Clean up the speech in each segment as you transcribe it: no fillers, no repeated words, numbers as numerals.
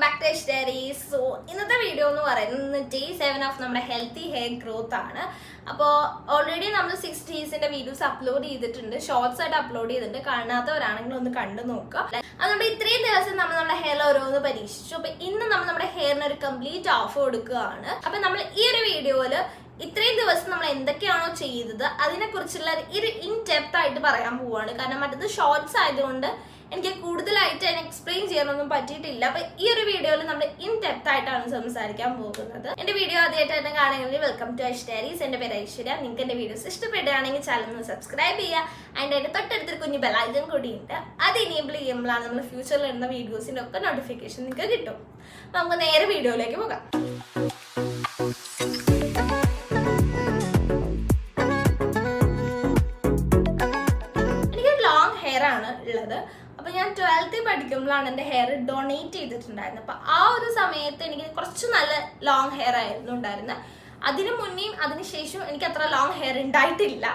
back to Diaries. So, ഇന്നത്തെ video എന്ന് പറയുന്നത് ഡേ 7 ഓഫ് നമ്മുടെ ഹെൽത്തി ഹെയർ ഗ്രോത്ത് ആണ്. അപ്പോൾ ഓൾറെഡി നമ്മൾ 6 ഡേയ്സിന്റെ വീഡിയോസ് അപ്ലോഡ് ചെയ്തിട്ടുണ്ട്, ഷോർട്സ് ആയിട്ട് അപ്ലോഡ് ചെയ്തിട്ടുണ്ട്. കാണാത്തവരാണെങ്കിൽ ഒന്ന് കണ്ടു നോക്കുക. അതുകൊണ്ട് ഇത്രയും ദിവസം നമ്മൾ നമ്മുടെ ഹെയർ ഓരോന്ന് പരീക്ഷിച്ചു. അപ്പൊ ഇന്ന് നമ്മൾ നമ്മുടെ ഹെയറിന് ഒരു കംപ്ലീറ്റ് ഓഫ് കൊടുക്കുകയാണ്. അപ്പൊ നമ്മൾ ഈ ഒരു വീഡിയോയില് ഇത്രയും ദിവസം നമ്മൾ എന്തൊക്കെയാണോ ചെയ്തത് അതിനെ കുറിച്ചുള്ള ഒരു ഇൻ ഡെപ്ത് ആയിട്ട് പറയാൻ പോവുകയാണ്. കാരണം മറ്റത് ഷോർട്സ് ആയതുകൊണ്ട് എനിക്ക് കൂടുതലായിട്ട് അതിനെ എക്സ്പ്ലെയിൻ ചെയ്യാനൊന്നും പറ്റിയിട്ടില്ല. അപ്പൊ ഈ ഒരു വീഡിയോയിൽ നമ്മൾ ഇൻ ഡെപ്ത് ആയിട്ടാണ് സംസാരിക്കാൻ പോകുന്നത്. എന്റെ വീഡിയോ ആദ്യമായിട്ട് കാണുകയാണെങ്കിൽ വെൽക്കം ടു ഡയറീസ്. എന്റെ പേര് ഐശ്വര്യ. നിങ്ങൾക്ക് എന്റെ വീഡിയോസ് ഇഷ്ടപ്പെടുകയാണെങ്കിൽ ചാനൽ ഒന്ന് സബ്സ്ക്രൈബ് ചെയ്യുക. ആൻഡ് അതിന്റെ തൊട്ടടുത്തൊരു കുഞ്ഞു ബെലൈക്കൺ കൂടിയുണ്ട്. അത് എനേബിൾ ചെയ്യുമ്പോഴാണ് നമ്മൾ ഫ്യൂച്ചറിൽ ഇടുന്ന വീഡിയോസിന്റെ ഒക്കെ നോട്ടിഫിക്കേഷൻ നിങ്ങൾക്ക് കിട്ടും. നമുക്ക് നേരെ വീഡിയോയിലേക്ക് പോകാം. ആണ് ഉള്ളത്. അപ്പൊ ഞാൻ 12th പഠിക്കുമ്പോഴാണ് എൻ്റെ ഹെയർ ഡൊണേറ്റ് ചെയ്തിട്ടുണ്ടായിരുന്നത്. അപ്പൊ ആ ഒരു സമയത്ത് എനിക്ക് കുറച്ച് നല്ല ലോങ് ഹെയർ ആയിരുന്നു ഉണ്ടായിരുന്നത്. അതിനു മുന്നേയും അതിനുശേഷം എനിക്ക് അത്ര ലോങ് ഹെയർ ഉണ്ടായിട്ടില്ല.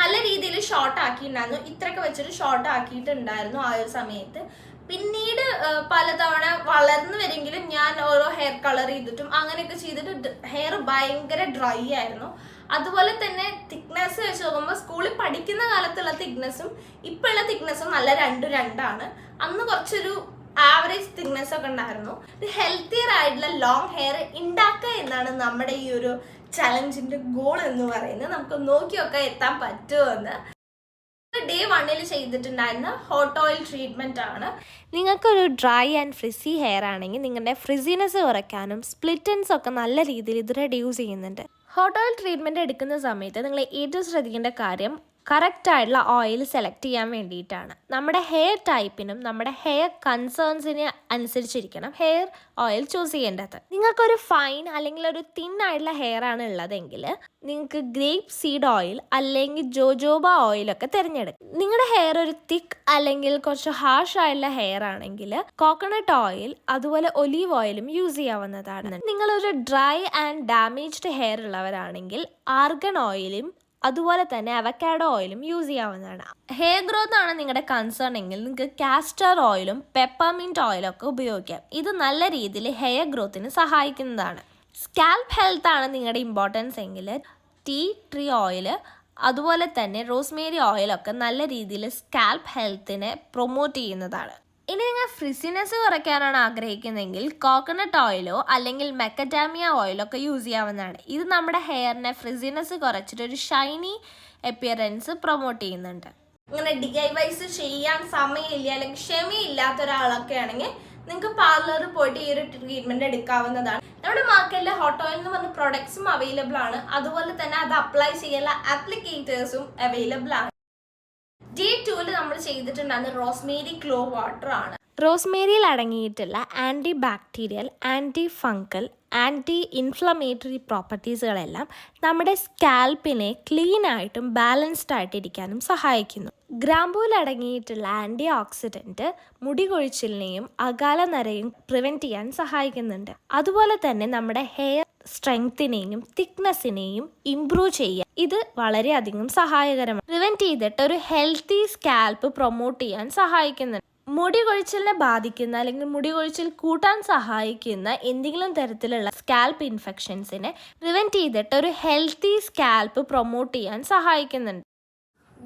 നല്ല രീതിയിൽ ഷോർട്ട് ആക്കിയിട്ടുണ്ടായിരുന്നു. ഇത്രയൊക്കെ വെച്ചിട്ട് ഷോർട്ട് ആക്കിയിട്ടുണ്ടായിരുന്നു ആ ഒരു സമയത്ത്. പിന്നീട് പലതവണ വളർന്നു വരെങ്കിലും ഞാൻ ഓരോ ഹെയർ കളർ ചെയ്തിട്ടും അങ്ങനെയൊക്കെ ചെയ്തിട്ട് ഹെയർ ഭയങ്കര ഡ്രൈ ആയിരുന്നു. അതുപോലെ തന്നെ തിക്നെസ് വെച്ച് നോക്കുമ്പോൾ സ്കൂളിൽ പഠിക്കുന്ന കാലത്തുള്ള തിക്നെസ്സും ഇപ്പോഴുള്ള തിക്നെസ്സും നല്ല രണ്ടാണ്. അന്ന് കുറച്ചൊരു ആവറേജ് തിക്നെസ് ഒക്കെ ഉണ്ടായിരുന്നു. ഒരു ഹെൽത്തിയർ ആയിട്ടുള്ള ലോങ് ഹെയർ ഉണ്ടാക്കുക എന്നാണ് നമ്മുടെ ഈ ഒരു ചലഞ്ചിന്റെ ഗോൾ എന്ന് പറയുന്നത്. നമുക്ക് നോക്കിയൊക്കെ എത്താൻ പറ്റുമെന്ന്. ഡേ 1 ചെയ്തിട്ടുണ്ടായിരുന്ന ഹോട്ട് ഓയിൽ ട്രീറ്റ്മെന്റ് ആണ്. നിങ്ങൾക്കൊരു ഡ്രൈ ആൻഡ് ഫ്രിസി ഹെയർ ആണെങ്കിൽ നിങ്ങളുടെ ഫ്രിസിനെസ് കുറയ്ക്കാനും സ്പ്ലിറ്റൻസ് ഒക്കെ നല്ല രീതിയിൽ ഇത് റെഡ്യൂസ് ചെയ്യുന്നുണ്ട്. ഹോട്ട് ഓയിൽ ട്രീറ്റ്മെൻറ്റ് എടുക്കുന്ന സമയത്ത് നിങ്ങൾ ഏറ്റവും ശ്രദ്ധിക്കേണ്ട കാര്യം കറക്റ്റായിട്ടുള്ള ഓയിൽ സെലക്ട് ചെയ്യാൻ വേണ്ടിയിട്ടാണ്. നമ്മുടെ ഹെയർ ടൈപ്പിനും നമ്മുടെ ഹെയർ കൺസേൺസിന് അനുസരിച്ചിരിക്കണം ഹെയർ ഓയിൽ ചൂസ് ചെയ്യേണ്ടത്. നിങ്ങൾക്കൊരു ഫൈൻ അല്ലെങ്കിൽ ഒരു തിൻ ആയിട്ടുള്ള ഹെയർ ആണ് ഉള്ളതെങ്കിൽ നിങ്ങൾക്ക് ഗ്രേപ്പ് സീഡ് ഓയിൽ അല്ലെങ്കിൽ ജോജോബ ഓയിലൊക്കെ തിരഞ്ഞെടുക്കും. നിങ്ങളുടെ ഹെയർ ഒരു തിക്ക് അല്ലെങ്കിൽ കുറച്ച് ഹാർഷ് ആയിട്ടുള്ള ഹെയർ ആണെങ്കിൽ കോക്കനട്ട് ഓയിൽ അതുപോലെ ഒലീവ് ഓയിലും യൂസ് ചെയ്യാവുന്നതാണ്. നിങ്ങളൊരു ഡ്രൈ ആൻഡ് ഡാമേജ്ഡ് ഹെയർ ഉള്ളവരാണെങ്കിൽ ആർഗൺ ഓയിലും അതുപോലെ തന്നെ അവക്കാഡോ ഓയിലും യൂസ് ചെയ്യാവുന്നതാണ്. ഹെയർ ഗ്രോത്ത് ആണ് നിങ്ങളുടെ കൺസേൺ എങ്കിൽ നിങ്ങൾക്ക് കാസ്റ്റർ ഓയിലും പെപ്പർമിൻറ്റ് ഓയിലും ഒക്കെ ഉപയോഗിക്കാം. ഇത് നല്ല രീതിയിൽ ഹെയർ ഗ്രോത്തിന് സഹായിക്കുന്നതാണ്. സ്കാൽപ്പ് ഹെൽത്ത് ആണ് നിങ്ങളുടെ ഇമ്പോർട്ടൻസ് എങ്കിൽ ടീ ട്രീ ഓയിൽ അതുപോലെ തന്നെ റോസ്മേരി ഓയിലൊക്കെ നല്ല രീതിയിൽ സ്കാൽപ്പ് ഹെൽത്തിനെ പ്രൊമോട്ട് ചെയ്യുന്നതാണ്. ഇനി നിങ്ങൾ ഫ്രിസിനെസ് കുറയ്ക്കാനാണ് ആഗ്രഹിക്കുന്നതെങ്കിൽ കോക്കനട്ട് ഓയിലോ അല്ലെങ്കിൽ മെക്കഡാമിയ ഓയിലോ ഒക്കെ യൂസ് ചെയ്യാവുന്നതാണ്. ഇത് നമ്മുടെ ഹെയറിനെ ഫ്രിസിനെസ് കുറച്ചിട്ട് ഒരു ഷൈനി അപ്പിയറൻസ് പ്രൊമോട്ട് ചെയ്യുന്നുണ്ട്. ഇങ്ങനെ DIYs ചെയ്യാൻ സമയമില്ല അല്ലെങ്കിൽ ക്ഷമയില്ലാത്ത ഒരാളൊക്കെ ആണെങ്കിൽ നിങ്ങൾക്ക് പാർലറിൽ പോയിട്ട് ഈ ഒരു ട്രീറ്റ്മെന്റ് എടുക്കാവുന്നതാണ്. നമ്മുടെ മാർക്കറ്റിൽ ഹോട്ട് ഓയിൽ എന്ന് പറഞ്ഞ പ്രൊഡക്ട്സും അവൈലബിൾ ആണ്. അതുപോലെ തന്നെ അത് അപ്ലൈ ചെയ്യാനുള്ള ആപ്ലിക്കേറ്റേഴ്സും അവൈലബിൾ ആണ്. ഡേ 2 നമ്മൾ ചെയ്തിട്ടുണ്ടാകുന്ന റോസ്മേരി ക്ലോ വാട്ടർ ആണ്. റോസ്മേരിയിൽ അടങ്ങിയിട്ടുള്ള anti bacterial, anti fungal, anti inflammatory പ്രോപ്പർട്ടീസുകളെല്ലാം നമ്മുടെ സ്കാൽപ്പിനെ ക്ലീൻ ആയിട്ടും ബാലൻസ്ഡ് ആയിട്ടിരിക്കാനും സഹായിക്കുന്നു. ഗ്രാമ്പൂവിൽ അടങ്ങിയിട്ടുള്ള ആൻറ്റി ഓക്സിഡൻറ്റ് മുടി കൊഴിച്ചിലിനെയും അകാല നരയും പ്രിവെൻറ്റ് ചെയ്യാൻ സഹായിക്കുന്നുണ്ട്. അതുപോലെ തന്നെ നമ്മുടെ ഹെയർ സ്ട്രെങ്ത്തിനെയും തിക്നെസ്സിനെയും ഇംപ്രൂവ് ചെയ്യാൻ ഇത് വളരെയധികം സഹായകരമാണ്. പ്രിവെൻറ്റ് ചെയ്തിട്ട് ഒരു ഹെൽത്തി സ്കാൽപ്പ് പ്രൊമോട്ട് ചെയ്യാൻ സഹായിക്കുന്നുണ്ട്. മുടി കൊഴിച്ചിലിനെ ബാധിക്കുന്ന അല്ലെങ്കിൽ മുടി കൊഴിച്ചിൽ കൂട്ടാൻ സഹായിക്കുന്ന എന്തെങ്കിലും തരത്തിലുള്ള സ്കാൽപ്പ് ഇൻഫെക്ഷൻസിനെ പ്രിവെൻറ്റ് ചെയ്തിട്ട് ഒരു ഹെൽത്തി സ്കാൽപ്പ് പ്രൊമോട്ട് ചെയ്യാൻ സഹായിക്കുന്നുണ്ട്.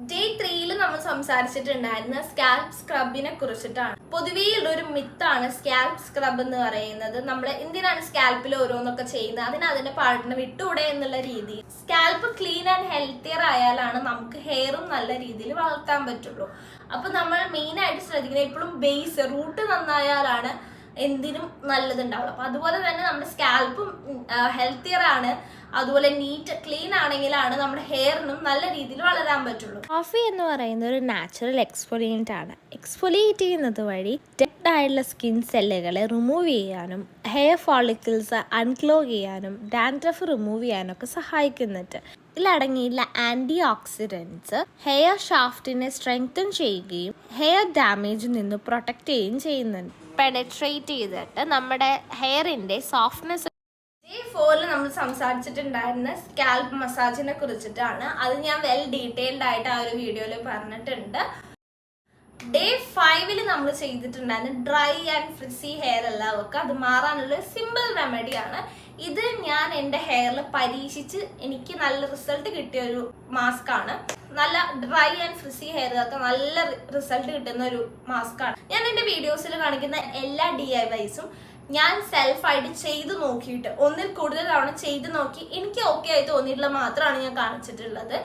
ഡേ 3 നമ്മൾ സംസാരിച്ചിട്ടുണ്ടായിരുന്ന സ്കാൽപ്പ് സ്ക്രബിനെ കുറിച്ചിട്ടാണ്. പൊതുവേ ഉള്ളൊരു മിത്താണ് സ്കാൽപ്പ് സ്ക്രബ് എന്ന് പറയുന്നത്. നമ്മൾ എന്തിനാണ് സ്കാൽപ്പിൽ ഓരോന്നൊക്കെ ചെയ്യുന്നത്, അതിന്റെ പാർട്ടിനെ വിട്ടുകൂടെ എന്നുള്ള രീതിയിൽ. സ്കാൽപ്പ് ക്ലീൻ ആൻഡ് ഹെൽത്തിയർ ആയാലാണ് നമുക്ക് ഹെയറും നല്ല രീതിയിൽ വളർത്താൻ പറ്റുള്ളൂ. അപ്പൊ നമ്മൾ മെയിൻ ആയിട്ട് ശ്രദ്ധിക്കുന്നത് എപ്പോഴും ബേസ് റൂട്ട് നന്നായാലാണ് എന്തിനും നല്ലതുണ്ടാവുള്ളൂ. അപ്പൊ അതുപോലെ തന്നെ നമ്മുടെ സ്കാൽപ്പും ഹെൽത്തിയർ ആണ്, അതുപോലെ നീറ്റ് ക്ലീൻ ആണെങ്കിലാണ് നമ്മുടെ ഹെയറിനും നല്ല രീതിയിൽ വളരാൻ പറ്റുള്ളൂ. കോഫി എന്ന് പറയുന്നത് ഒരു നാച്ചുറൽ എക്സ്ഫോലിയൻ്റ് ആണ്. എക്സ്ഫോലിയേറ്റ് ചെയ്യുന്നത് വഴി ഡെഡ് ആയിട്ടുള്ള സ്കിൻ സെല്ലുകളെ റിമൂവ് ചെയ്യാനും ഹെയർ ഫോളിക്കിൾസ് അൺക്ലോഗ് ചെയ്യാനും ഡാൻഡ്രഫ് റിമൂവ് ചെയ്യാനും ഒക്കെ സഹായിക്കുന്നുണ്ട്. ഇതിലടങ്ങിയിട്ടുള്ള ആൻറ്റി ഓക്സിഡൻസ് ഹെയർ ഷാഫ്റ്റിനെ സ്ട്രെങ്തൻ ചെയ്യുകയും ഹെയർ ഡാമേജിൽ നിന്ന് പ്രൊട്ടക്റ്റ് ചെയ്യുകയും ചെയ്യുന്നുണ്ട്. പെനട്രേറ്റ് ചെയ്തിട്ട് നമ്മുടെ ഹെയറിൻ്റെ സോഫ്റ്റ്നെസ്. ഡേ 4 നമ്മൾ സംസാരിച്ചിട്ടുണ്ടായിരുന്ന സ്കാൽപ്പ് മസാജിനെ കുറിച്ചിട്ടാണ്. അത് ഞാൻ വെൽ ഡീറ്റെയിൽഡ് ആയിട്ട് ആ ഒരു വീഡിയോയിൽ പറഞ്ഞിട്ടുണ്ട്. ഡേ 5 നമ്മൾ ചെയ്തിട്ടുണ്ടായിരുന്നു ഡ്രൈ ആൻഡ് ഫ്രിസി ഹെയർ എല്ലാവർക്കും അത് മാറാനുള്ള സിമ്പിൾ റെമഡിയാണ് ഇത്. ഞാൻ എൻ്റെ ഹെയറിൽ പരീക്ഷിച്ച് എനിക്ക് നല്ല റിസൾട്ട് കിട്ടിയ ഒരു മാസ്ക് ആണ്. നല്ല ഡ്രൈ ആൻഡ് ഫ്രിസി ഹെയറുകൾക്ക് നല്ല റിസൾട്ട് കിട്ടുന്ന ഒരു മാസ്ക് ആണ്. ഞാൻ എൻ്റെ വീഡിയോസിൽ കാണിക്കുന്ന എല്ലാ DIYസും ഞാൻ സെൽഫായിട്ട് ചെയ്ത് നോക്കിയിട്ട് ഒന്നിൽ കൂടുതൽ തവണ ചെയ്ത് നോക്കി എനിക്ക് ഓക്കെ ആയി തോന്നിയിട്ടുള്ള മാത്രമാണ് ഞാൻ കാണിച്ചിട്ടുള്ളത്.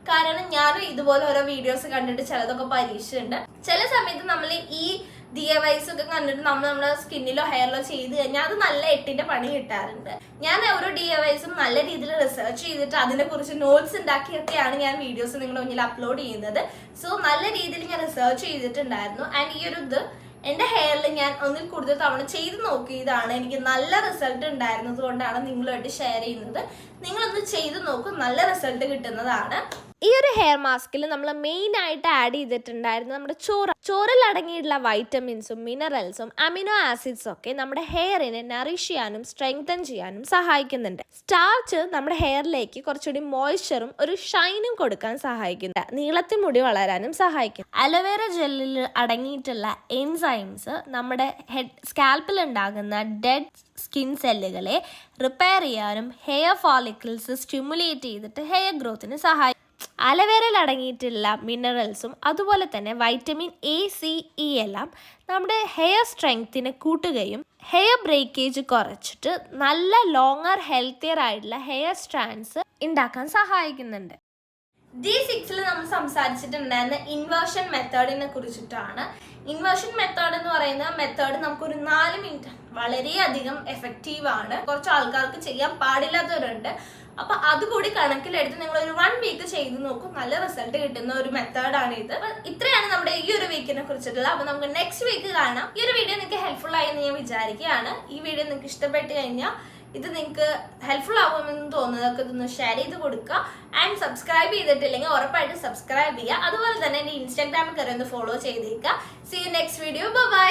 കാരണം ഞാനും ഇതുപോലെ ഓരോ വീഡിയോസ് കണ്ടിട്ട് ചിലതൊക്കെ പരീക്ഷിച്ചിട്ടുണ്ട്. ചില സമയത്ത് നമ്മൾ ഈ DIYs ഒക്കെ കണ്ടിട്ട് നമ്മുടെ സ്കിന്നിലോ ഹെയറിലോ ചെയ്ത് കഴിഞ്ഞാൽ അത് നല്ല 8ന്റെ പണി കിട്ടാറുണ്ട്. ഞാൻ ഓരോ DIYസും നല്ല രീതിയിൽ റിസർച്ച് ചെയ്തിട്ട് അതിനെ കുറിച്ച് നോട്ട്സ് ഉണ്ടാക്കിയൊക്കെയാണ് ഞാൻ വീഡിയോസ് നിങ്ങളുടെ മുന്നിൽ അപ്ലോഡ് ചെയ്യുന്നത്. സോ നല്ല രീതിയിൽ ഞാൻ റിസർച്ച് ചെയ്തിട്ടുണ്ടായിരുന്നു. ആൻഡ് ഈ ഒരു ഇത് എൻ്റെ ഹെയറിൽ ഞാൻ ഒന്നിൽ കൂടുതൽ തവണ ചെയ്ത് നോക്കിയതാണ്. എനിക്ക് നല്ല റിസൾട്ട് ഉണ്ടായിരുന്നത് കൊണ്ടാണ് നിങ്ങളുമായിട്ട് ഷെയർ ചെയ്യുന്നത്. നിങ്ങളൊന്ന് ചെയ്ത് നോക്കും, നല്ല റിസൾട്ട് കിട്ടുന്നതാണ്. ഈ ഒരു ഹെയർ മാസ്കിൽ നമ്മൾ മെയിൻ ആയിട്ട് ആഡ് ചെയ്തിട്ടുണ്ടായിരുന്നത് നമ്മുടെ ചോറിൽ അടങ്ങിയിട്ടുള്ള വൈറ്റമിൻസും മിനറൽസും അമിനോ ആസിഡ്സും ഒക്കെ നമ്മുടെ ഹെയറിനെ നറിഷ് ചെയ്യാനും സ്ട്രെങ്തൻ ചെയ്യാനും സഹായിക്കുന്നുണ്ട്. സ്റ്റാർച്ച് നമ്മുടെ ഹെയറിലേക്ക് കുറച്ചുകൂടി മോയ്സ്ചറും ഒരു ഷൈനും കൊടുക്കാൻ സഹായിക്കുന്നുണ്ട്. നീളത്തിൽ മുടി വളരാനും സഹായിക്കും. അലോവേര ജെല്ലിൽ അടങ്ങിയിട്ടുള്ള എൻസൈംസ് നമ്മുടെ സ്കാൽപ്പിൽ ഉണ്ടാകുന്ന ഡെഡ് സ്കിൻ സെല്ലുകളെ റിപ്പയർ ചെയ്യാനും ഹെയർ ഫോളിക്കിൾസ് സ്റ്റിമുലേറ്റ് ചെയ്തിട്ട് ഹെയർ ഗ്രോത്തിന് സഹായിക്കും. അലവേരയിൽ അടങ്ങിയിട്ടുള്ള മിനറൽസും അതുപോലെ തന്നെ വൈറ്റമിൻ A, C, E എല്ലാം നമ്മുടെ ഹെയർ സ്ട്രെങ്ത്തിനെ കൂട്ടുകയും ഹെയർ ബ്രേക്കേജ് കുറച്ചിട്ട് നല്ല ലോങ്ങർ ഹെൽത്തിയർ ആയിട്ടുള്ള ഹെയർ സ്ട്രാൻഡ്സ് ഉണ്ടാക്കാൻ സഹായിക്കുന്നുണ്ട്. D6 നമ്മൾ സംസാരിച്ചിട്ടുണ്ടായിരുന്ന ഇൻവേർഷൻ മെത്തേഡിനെ കുറിച്ചിട്ടാണ്. ഇൻവേർഷൻ മെത്തേഡ് എന്ന് പറയുന്ന മെത്തേഡ് നമുക്കൊരു 4 മിനിറ്റ് വളരെയധികം എഫക്റ്റീവ് ആണ്. കുറച്ച് ആൾക്കാർക്ക് ചെയ്യാൻ പാടില്ലാത്തവരുണ്ട്. അപ്പൊ അതുകൂടി കണക്കിലെടുത്ത് നിങ്ങൾ ഒരു 1 വീക്ക് ചെയ്ത് നോക്കും, നല്ല റിസൾട്ട് കിട്ടുന്ന ഒരു മെത്തേഡാണ് ഇത്. ഇത്രയാണ് നമ്മുടെ ഈ ഒരു വീക്കിനെ കുറിച്ചിട്ടുള്ളത്. അപ്പൊ നമുക്ക് നെക്സ്റ്റ് വീക്ക് കാണാം. ഈ ഒരു വീഡിയോ നിങ്ങൾക്ക് ഹെൽപ്ഫുൾ ആയി എന്ന് ഞാൻ വിചാരിക്കുകയാണ്. ഈ വീഡിയോ നിങ്ങൾക്ക് ഇഷ്ടപ്പെട്ട് കഴിഞ്ഞാൽ ഇത് നിങ്ങൾക്ക് ഹെൽപ്ഫുൾ ആവുമെന്ന് തോന്നുന്നതൊക്കെ ഇതൊന്ന് ഷെയർ ചെയ്ത് കൊടുക്കുക. ആൻഡ് സബ്സ്ക്രൈബ് ചെയ്തിട്ടില്ലെങ്കിൽ ഉറപ്പായിട്ട് സബ്സ്ക്രൈബ് ചെയ്യുക. അതുപോലെ തന്നെ എൻ്റെ ഇൻസ്റ്റാഗ്രാമിൽ കയറി ഒന്ന് ഫോളോ ചെയ്തേക്കുക. See you next video. By.